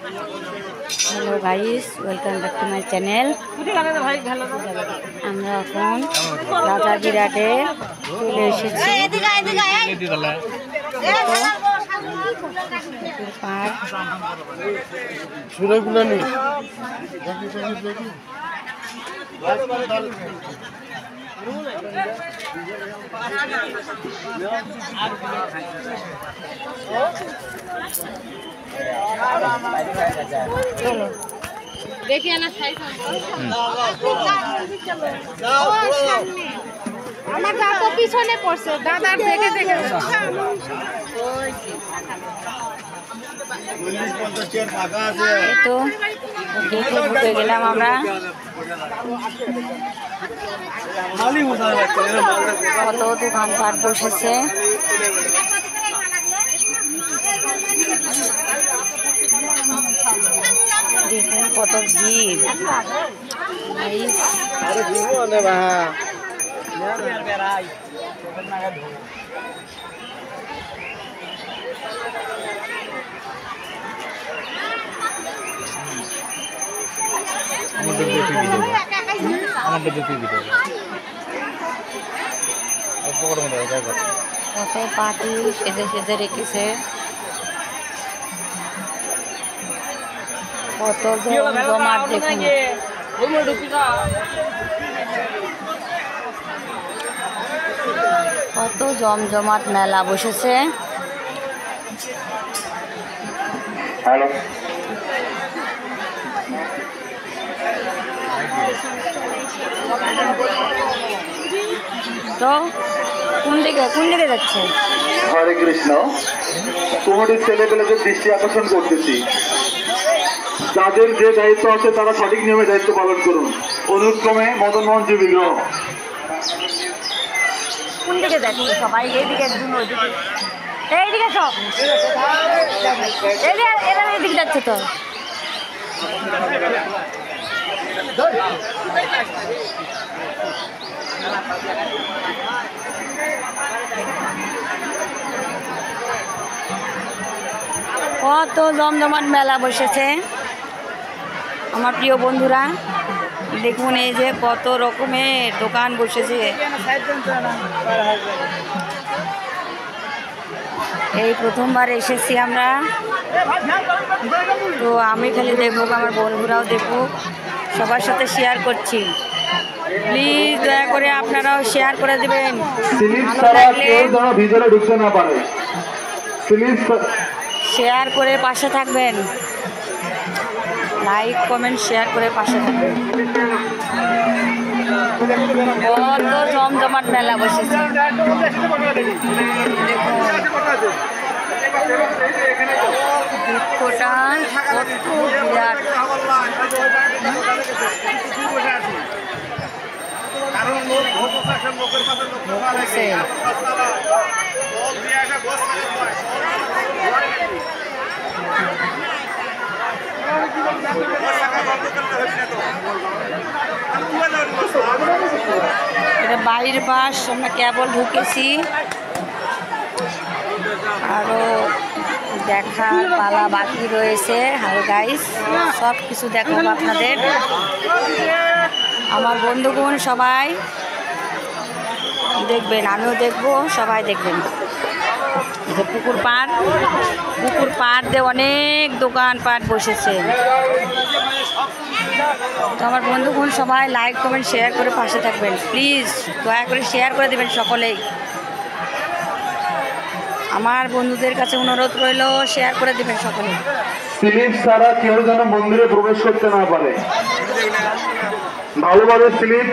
Hello guys, welcome back to my channel. আমরা এখন রাজারহাটে চলে এসেছি। চলো দেখি না আমার দাদা পিছনে পড়ছে, দাদার দেখে দেখে তো দেখে ঢুকে গেলাম আমরা। কত দোকানপাট বসেছে, দেখুন কত ভিড়। কত পার্টি সেজে সেজে রেখেছে, কত জমাট দেখুন। কত জমজমাট মেলা বসেছে। তো কোন দিকে যাচ্ছে? হরে কৃষ্ণ। তোমাদের ছেলেপেলেদের দৃষ্টি আকর্ষণ করতেছি, যাদের যে দায়িত্ব আছে তারা সঠিক নিয়মে দায়িত্ব পালন করুন। অনুক্রমে মদন মোহন জি বিগ্রহ। কোন দিকে যাচ্ছে সবাই? এইদিকে এইদিকে সব এরা এইদিকে যাচ্ছে তো। কত জমজমাট মেলা বসেছে আমার প্রিয় বন্ধুরা। দেখুন এই যে কত রকমের দোকান বসেছে। এই প্রথমবার এসেছি আমরা, তো আমি খালি দেখবো, আমার বন্ধুরাও দেখবো, সবার সাথে শেয়ার করছি। প্লিজ দয়া করে আপনারাও শেয়ার করে দেবেন। শেয়ার করে পাশে থাকবেন, লাইক কমেন্ট শেয়ার করে পাশে থাকবেন। কত জমজমাট মেলা বসেছে বৃক্ষটা কত বিরাট। এটা বাইরের পাশ, আমরা কেবল ঢুকেছি, আরো দেখার পালা বাকি রয়েছে। হাই গাইস, সব কিছু দেখাবো আপনাদের। আমার বন্ধুগণ সবাই দেখবেন, আমিও দেখবো, সবাই দেখবেন। যে পুকুর পাড় দিয়ে অনেক দোকানপাট বসেছে। তো আমার বন্ধুগণ সবাই লাইক কমেন্ট শেয়ার করে পাশে থাকবেন, প্লিজ দয়া করে শেয়ার করে দেবেন সকলেই। আমার বন্ধুদের কাছে অনুরোধ রইল, শেয়ার করে দেবেন সকলে। স্লিপ ছাড়া কেউ যেন মন্দিরে প্রবেশ করতে না পারে। ভালোভাবে স্লিপ